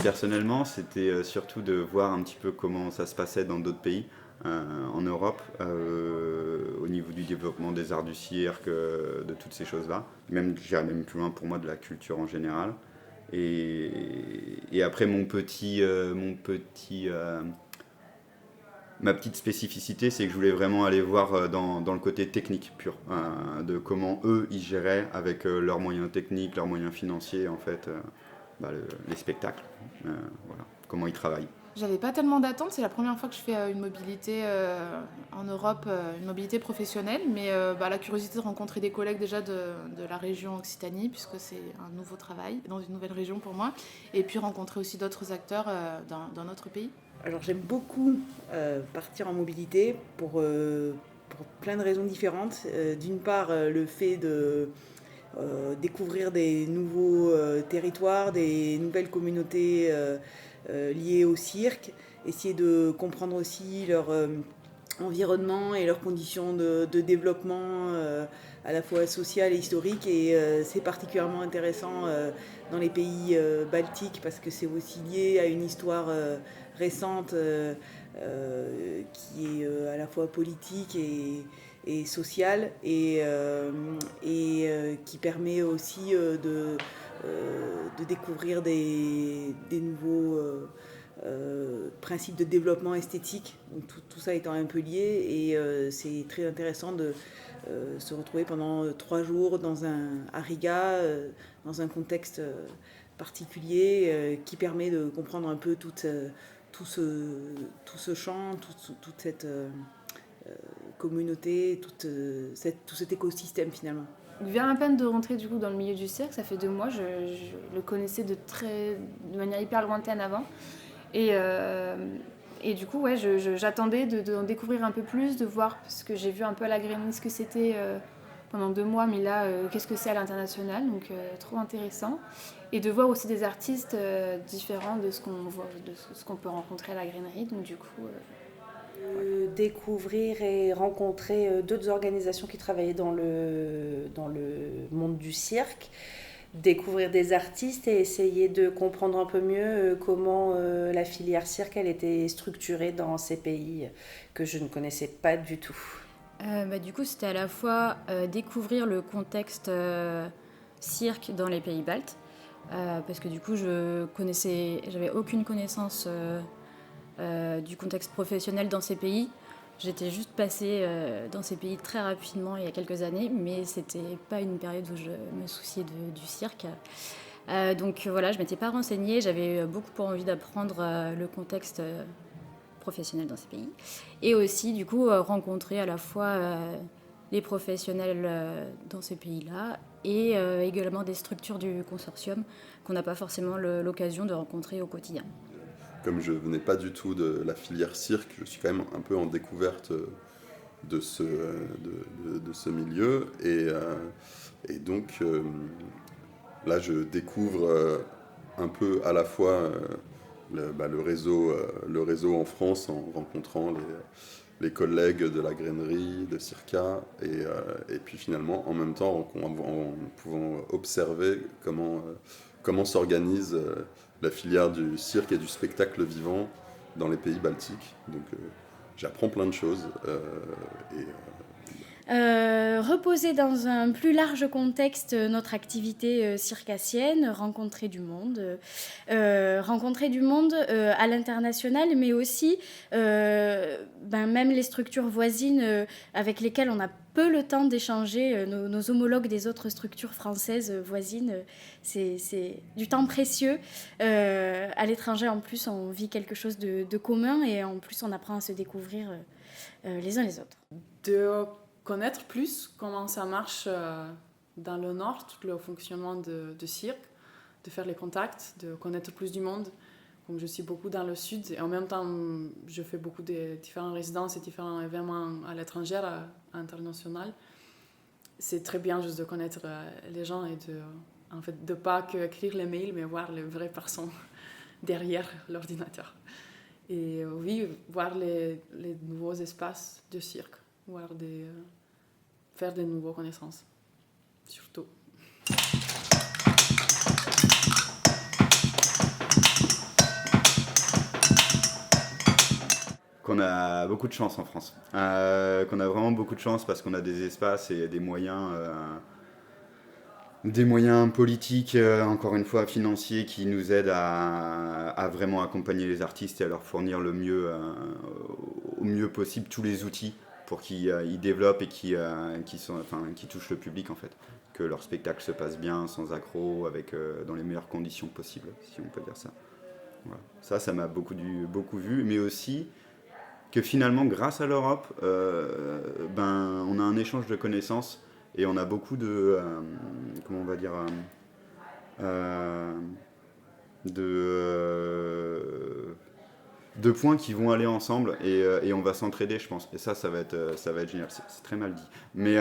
Personnellement, c'était surtout de voir un petit peu comment ça se passait dans d'autres pays en Europe, au niveau du développement des arts du cirque, de toutes ces choses-là. Même, j'irais même plus loin pour moi de la culture en général. Et après, ma petite spécificité, c'est que je voulais vraiment aller voir dans le côté technique pur, de comment eux, ils géraient avec leurs moyens techniques, leurs moyens financiers, en fait, les spectacles. Voilà, comment ils travaillent. J'avais pas tellement d'attentes, c'est la première fois que je fais une mobilité en Europe, une mobilité professionnelle, mais la curiosité de rencontrer des collègues déjà de la région Occitanie, puisque c'est un nouveau travail dans une nouvelle région pour moi, et puis rencontrer aussi d'autres acteurs dans notre pays. Alors j'aime beaucoup partir en mobilité pour plein de raisons différentes. D'une part, le fait de découvrir des nouveaux territoires, des nouvelles communautés liées au cirque, essayer de comprendre aussi leur environnement et leurs conditions de développement à la fois social et historique. Et c'est particulièrement intéressant dans les pays baltiques parce que c'est aussi lié à une histoire récente qui est à la fois politique et sociale et qui permet aussi de découvrir des nouveaux principes de développement esthétique. Donc tout ça étant un peu lié et c'est très intéressant de se retrouver pendant 3 jours à Riga dans un contexte particulier qui permet de comprendre un peu tout ce champ, toute cette communauté, tout cet écosystème finalement. Il vient à peine de rentrer du coup dans le milieu du cirque, ça fait 2 mois, je le connaissais de manière hyper lointaine avant. Et du coup, ouais, j'attendais d'en découvrir un peu plus, de voir, parce que j'ai vu un peu à la Grénie ce que c'était pendant 2 mois, mais là, qu'est-ce que c'est à l'international, donc trop intéressant. Et de voir aussi des artistes différents de ce qu'on peut rencontrer à la Grainerie, donc du coup... Découvrir et rencontrer d'autres organisations qui travaillaient dans le monde du cirque, découvrir des artistes et essayer de comprendre un peu mieux comment la filière cirque elle était structurée dans ces pays que je ne connaissais pas du tout. Du coup, c'était à la fois découvrir le contexte cirque dans les pays baltes, parce que du coup, j'avais aucune connaissance du contexte professionnel dans ces pays. J'étais juste passée dans ces pays très rapidement il y a quelques années, mais c'était pas une période où je me souciais du cirque. Donc voilà, je m'étais pas renseignée, j'avais beaucoup envie d'apprendre le contexte professionnel dans ces pays. Et aussi, du coup, rencontrer à la fois les professionnels dans ces pays-là et également des structures du consortium qu'on n'a pas forcément l'occasion de rencontrer au quotidien. Comme je venais pas du tout de la filière cirque, je suis quand même un peu en découverte de ce milieu. Et donc, là, je découvre un peu à la fois le réseau en France en rencontrant les collègues de la Grainerie, de Circa, et puis finalement, en même temps, en pouvant observer comment s'organise la filière du cirque et du spectacle vivant dans les pays baltiques. Donc j'apprends plein de choses. Reposer dans un plus large contexte notre activité circassienne, rencontrer du monde à l'international, mais aussi même les structures voisines avec lesquelles on a peu le temps d'échanger, nos homologues des autres structures françaises voisines, c'est du temps précieux. À l'étranger, en plus, on vit quelque chose de commun et en plus, on apprend à se découvrir les uns les autres. De connaître plus comment ça marche dans le Nord, tout le fonctionnement de cirque, de faire les contacts, de connaître plus du monde. Comme je suis beaucoup dans le Sud et en même temps, je fais beaucoup de différentes résidences et différents événements à l'étranger, à l'international. C'est très bien juste de connaître les gens et de pas que écrire les mails, mais voir les vraies personnes derrière l'ordinateur. Et oui, voir les nouveaux espaces de cirque, faire de nouvelles connaissances, surtout. a beaucoup de chance en France. Qu'on a vraiment beaucoup de chance parce qu'on a des espaces et des moyens politiques, encore une fois financiers, qui nous aident à vraiment accompagner les artistes et à leur fournir au mieux possible tous les outils pour qu'ils y développent et qui touchent le public en fait. Que leur spectacle se passe bien, sans accroc, dans les meilleures conditions possibles, si on peut dire ça. Voilà. Ça m'a beaucoup vu, mais aussi que finalement, grâce à l'Europe, on a un échange de connaissances et on a beaucoup de, de points qui vont aller ensemble et on va s'entraider, je pense. Et ça va être génial. C'est très mal dit, mais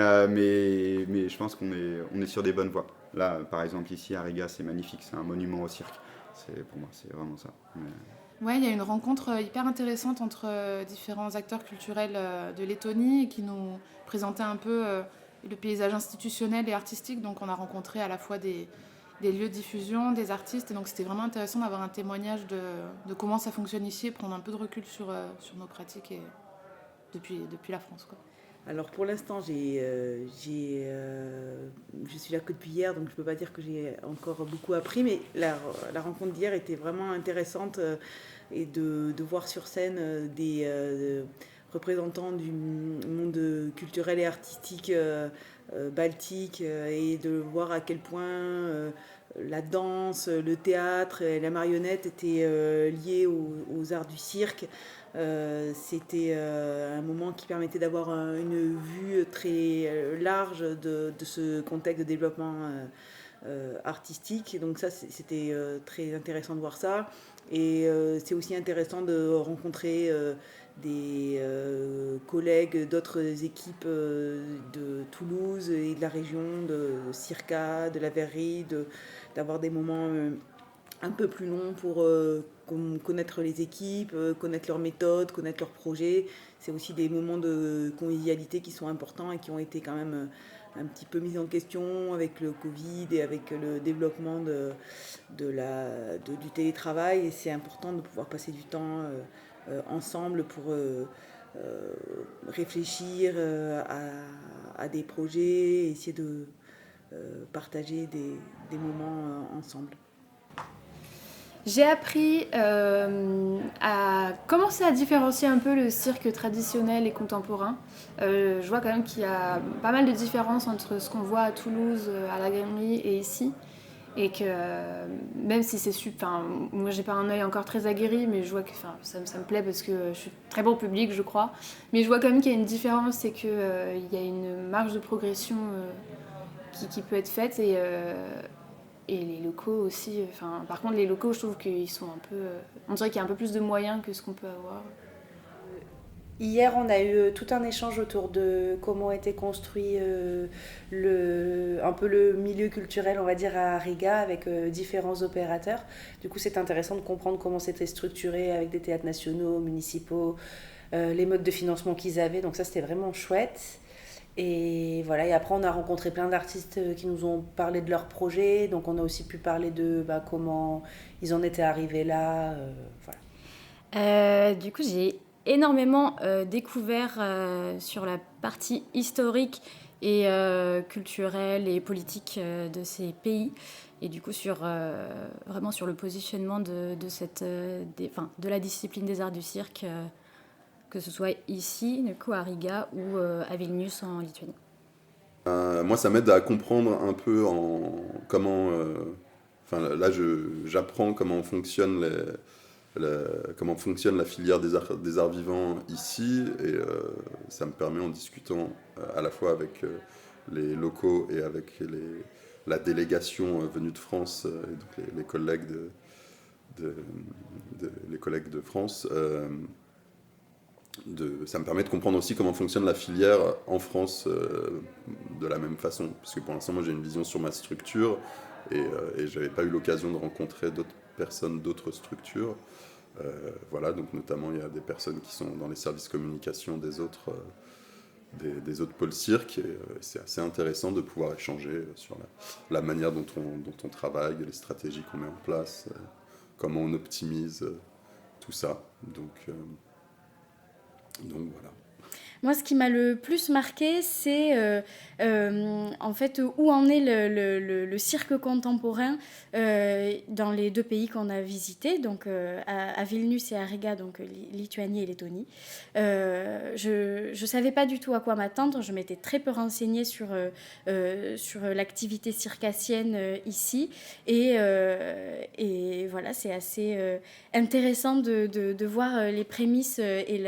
je pense qu'on est sur des bonnes voies. Là, par exemple, ici à Riga, c'est magnifique, c'est un monument au cirque. Pour moi, c'est vraiment ça. Ouais, il y a une rencontre hyper intéressante entre différents acteurs culturels de Lettonie qui nous présentaient un peu le paysage institutionnel et artistique. Donc on a rencontré à la fois des lieux de diffusion, des artistes. Et donc c'était vraiment intéressant d'avoir un témoignage de comment ça fonctionne ici et prendre un peu de recul sur nos pratiques depuis la France, quoi. Alors pour l'instant, je suis là que depuis hier, donc je ne peux pas dire que j'ai encore beaucoup appris, mais la rencontre d'hier était vraiment intéressante et de voir sur scène des représentants du monde culturel et artistique baltique et de voir à quel point la danse, le théâtre et la marionnette étaient liés aux arts du cirque. C'était un moment qui permettait d'avoir une vue très large de ce contexte de développement artistique. Donc ça, c'était très intéressant de voir ça. Et c'est aussi intéressant de rencontrer des collègues d'autres équipes de Toulouse et de la région, de Circa, de la Verrerie, d'avoir des moments un peu plus longs pour connaître les équipes, connaître leurs méthodes, connaître leurs projets. C'est aussi des moments de convivialité qui sont importants et qui ont été quand même un petit peu mis en question avec le Covid et avec le développement du télétravail. Et c'est important de pouvoir passer du temps ensemble pour réfléchir à des projets, et essayer de partager des moments ensemble. J'ai appris à commencer à différencier un peu le cirque traditionnel et contemporain. Je vois quand même qu'il y a pas mal de différences entre ce qu'on voit à Toulouse, à la Galerie et ici. Et que même si c'est super... moi j'ai pas un œil encore très aguerri, mais je vois que ça me plaît parce que je suis très bon public, je crois. Mais je vois quand même qu'il y a une différence, c'est qu'il y a une marge de progression qui peut être faite et les locaux aussi. Par contre, les locaux, je trouve qu'ils sont un peu... on dirait qu'il y a un peu plus de moyens que ce qu'on peut avoir. Hier, on a eu tout un échange autour de comment était construit un peu le milieu culturel, on va dire, à Riga, avec différents opérateurs. Du coup, c'est intéressant de comprendre comment c'était structuré avec des théâtres nationaux, municipaux, les modes de financement qu'ils avaient. Donc ça, c'était vraiment chouette. Et voilà, et après on a rencontré plein d'artistes qui nous ont parlé de leurs projets, donc on a aussi pu parler de comment ils en étaient arrivés là. Voilà. Du coup, j'ai énormément découvert sur la partie historique et culturelle et politique de ces pays, et du coup vraiment sur le positionnement de la discipline des arts du cirque, que ce soit ici, du coup, à Riga ou à Vilnius en Lituanie. Moi, ça m'aide à comprendre un peu comment... là, j'apprends comment fonctionne la filière des arts vivants ici, et ça me permet, en discutant à la fois avec les locaux et avec la délégation venue de France, et donc les collègues de France, ça me permet de comprendre aussi comment fonctionne la filière en France de la même façon. Parce que pour l'instant, moi, j'ai une vision sur ma structure et je n'avais pas eu l'occasion de rencontrer d'autres personnes d'autres structures. Voilà, donc notamment, il y a des personnes qui sont dans les services communication des autres pôles cirque. Et c'est assez intéressant de pouvoir échanger sur la manière dont on travaille, les stratégies qu'on met en place, comment on optimise tout ça. Donc... Donc voilà. Moi, ce qui m'a le plus marqué, c'est en fait où en est le cirque contemporain dans les 2 pays qu'on a visités, donc à Vilnius et à Riga, donc Lituanie et Lettonie. Je ne savais pas du tout à quoi m'attendre. Je m'étais très peu renseignée sur l'activité circassienne ici. Et voilà, c'est assez intéressant de voir les prémices et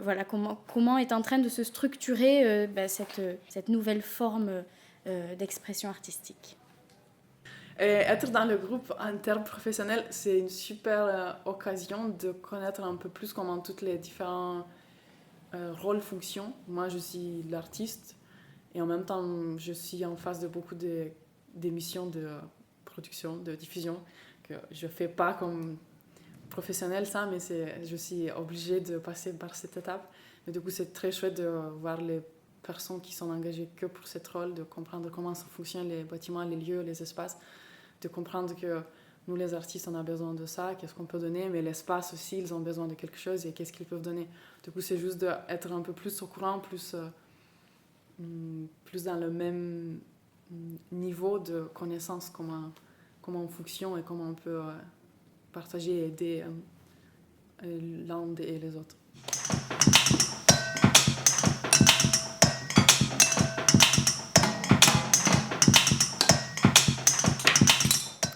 voilà, comment est en train de se structurer cette nouvelle forme d'expression artistique. Et être dans le groupe interprofessionnel, c'est une super occasion de connaître un peu plus comment tous les différents rôles fonctionnent. Moi, je suis l'artiste et en même temps, je suis en face de beaucoup d'émissions de production, de diffusion, que je ne fais pas comme professionnel ça, mais je suis obligée de passer par cette étape. Mais du coup, c'est très chouette de voir les personnes qui sont engagées que pour ce rôle, de comprendre comment ça fonctionne, les bâtiments, les lieux, les espaces, de comprendre que nous, les artistes, on a besoin de ça, qu'est-ce qu'on peut donner, mais l'espace aussi, ils ont besoin de quelque chose et qu'est-ce qu'ils peuvent donner. Du coup, c'est juste d'être un peu plus au courant, plus dans le même niveau de connaissance, comment on fonctionne et comment on peut partager et aider l'un et les autres.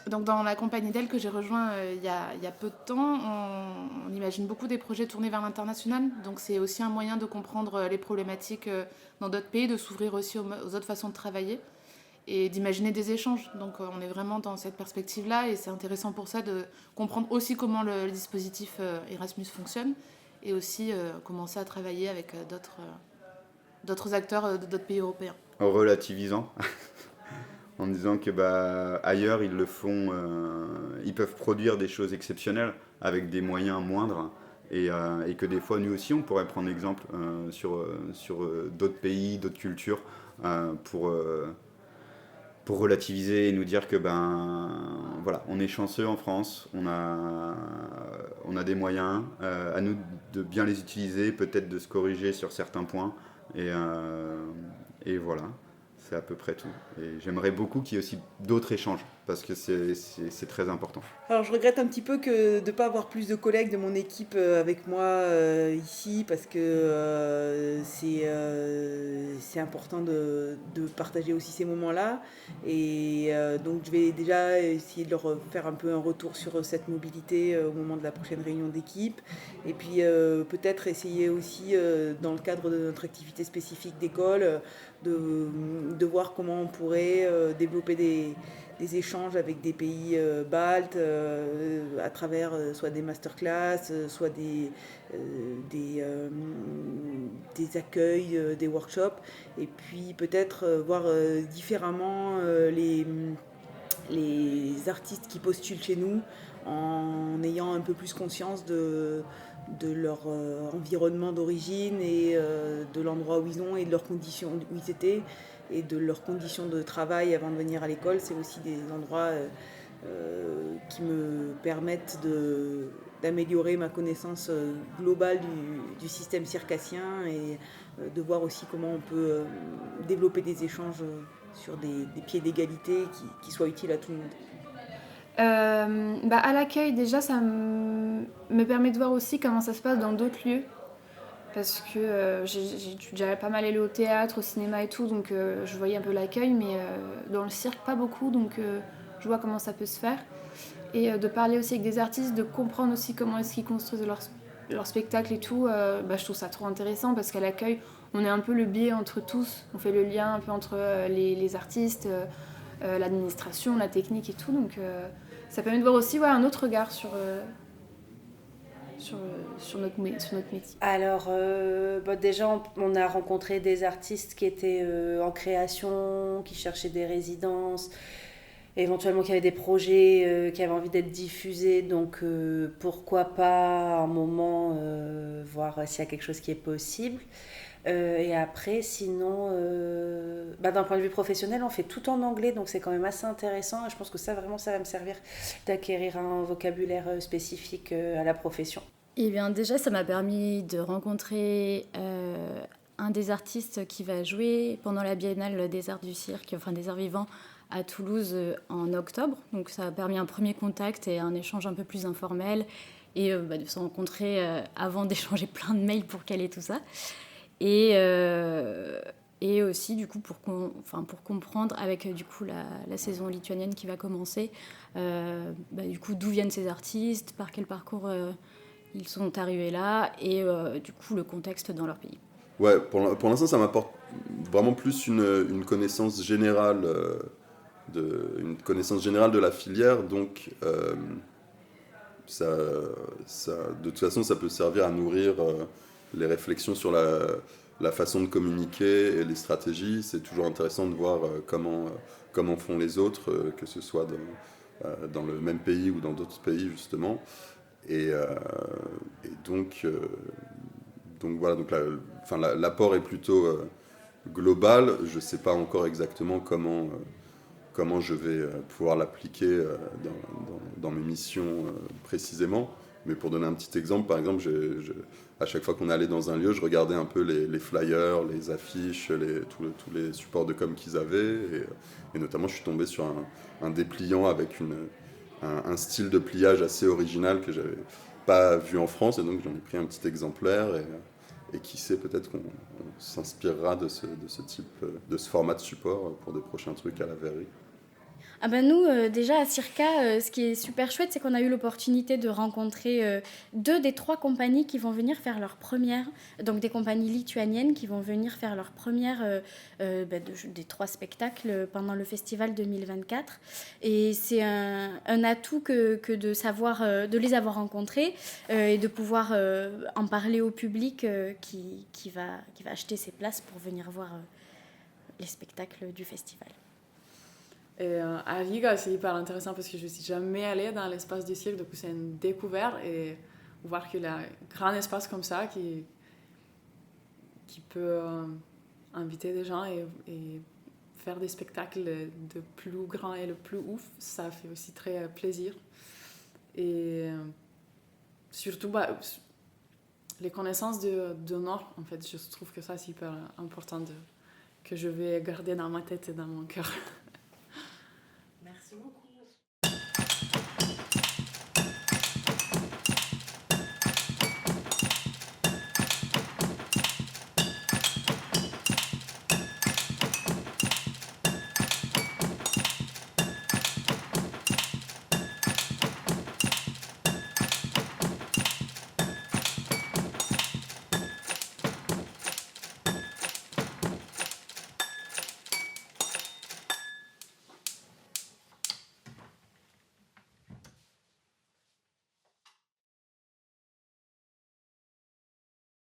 Donc dans la compagnie d'elle que j'ai rejoint il y a peu de temps, on imagine beaucoup des projets tournés vers l'international. Donc c'est aussi un moyen de comprendre les problématiques dans d'autres pays, de s'ouvrir aussi aux autres façons de travailler et d'imaginer des échanges. Donc on est vraiment dans cette perspective-là et c'est intéressant pour ça de comprendre aussi comment le dispositif Erasmus fonctionne et aussi commencer à travailler avec d'autres acteurs d'autres pays européens. En relativisant en disant que ailleurs ils le font, ils peuvent produire des choses exceptionnelles avec des moyens moindres et que des fois nous aussi on pourrait prendre exemple sur d'autres pays, d'autres cultures pour relativiser et nous dire que voilà, on est chanceux en France, on a des moyens, à nous de bien les utiliser, peut-être de se corriger sur certains points et voilà. C'est à peu près tout. Et j'aimerais beaucoup qu'il y ait aussi d'autres échanges, parce que c'est très important. Alors je regrette un petit peu de ne pas avoir plus de collègues de mon équipe avec moi ici, parce que c'est important de partager aussi ces moments-là. Et donc je vais déjà essayer de leur faire un peu un retour sur cette mobilité au moment de la prochaine réunion d'équipe. Et puis peut-être essayer aussi, dans le cadre de notre activité spécifique d'école, de voir comment on pourrait développer des échanges avec des pays baltes à travers soit des masterclass, soit des accueils, des workshops, et puis peut-être voir différemment les artistes qui postulent chez nous en ayant un peu plus conscience de leur environnement d'origine et de l'endroit où ils sont et de leurs conditions où ils étaient et de leurs conditions de travail avant de venir à l'école. C'est aussi des endroits qui me permettent d'améliorer ma connaissance globale du système circassien et de voir aussi comment on peut développer des échanges sur des pieds d'égalité qui soient utiles à tout le monde. À l'accueil, déjà, ça me permet de voir aussi comment ça se passe dans d'autres lieux. Parce que j'ai déjà pas mal allé au théâtre, au cinéma et tout, donc je voyais un peu l'accueil, mais dans le cirque, pas beaucoup, donc je vois comment ça peut se faire. Et de parler aussi avec des artistes, de comprendre aussi comment est-ce qu'ils construisent leur spectacle et tout, je trouve ça trop intéressant, parce qu'à l'accueil, on est un peu le biais entre tous, on fait le lien un peu entre les artistes, l'administration, la technique et tout, donc ça permet de voir aussi un autre regard sur notre métier. Alors, déjà, on a rencontré des artistes qui étaient en création, qui cherchaient des résidences, éventuellement qui avaient des projets qui avaient envie d'être diffusés, donc pourquoi pas à un moment voir s'il y a quelque chose qui est possible. Et après, sinon, d'un point de vue professionnel, on fait tout en anglais, donc c'est quand même assez intéressant. Et je pense que ça, vraiment, ça va me servir d'acquérir un vocabulaire spécifique à la profession. Eh bien, déjà, ça m'a permis de rencontrer un des artistes qui va jouer pendant la Biennale des Arts du Cirque, enfin des Arts Vivants, à Toulouse en octobre. Donc, ça a permis un premier contact et un échange un peu plus informel et de se rencontrer avant d'échanger plein de mails pour caler tout ça. Et aussi, du coup, pour comprendre avec du coup la saison lituanienne qui va commencer, du coup, d'où viennent ces artistes, par quel parcours ils sont arrivés là, et du coup, le contexte dans leur pays. Ouais, pour l'instant, ça m'apporte vraiment plus une connaissance générale, de la filière, donc de toute façon, ça peut servir à nourrir les réflexions sur la façon de communiquer et les stratégies. C'est toujours intéressant de voir comment font les autres, que ce soit dans le même pays ou dans d'autres pays, justement. Et donc voilà, l'apport est plutôt global. Je ne sais pas encore exactement comment je vais pouvoir l'appliquer dans mes missions précisément. Mais pour donner un petit exemple, par exemple, à chaque fois qu'on allait dans un lieu, je regardais un peu les flyers, les affiches, tous les supports de com qu'ils avaient. Et notamment, je suis tombé sur un dépliant avec un style de pliage assez original que j'avais pas vu en France. Et donc, j'en ai pris un petit exemplaire. Et qui sait, peut-être qu'on s'inspirera de ce type, de ce format de support pour des prochains trucs à la verrerie. Ah ben nous, déjà à Circa, ce qui est super chouette, c'est qu'on a eu l'opportunité de rencontrer 2 des 3 compagnies qui vont venir faire leur première, donc des compagnies lituaniennes qui vont venir faire leur première des 3 spectacles pendant le festival 2024. Et c'est un atout que de savoir, de les avoir rencontrés et de pouvoir en parler au public qui va acheter ses places pour venir voir les spectacles du festival. Et à Riga, c'est hyper intéressant parce que je ne suis jamais allée dans l'espace du cirque, donc c'est une découverte. Et voir qu'il y a un grand espace comme ça qui peut inviter des gens et faire des spectacles de plus grand et le plus ouf, ça fait aussi très plaisir. Et surtout, les connaissances de Nord, en fait, je trouve que ça c'est hyper important que je vais garder dans ma tête et dans mon cœur.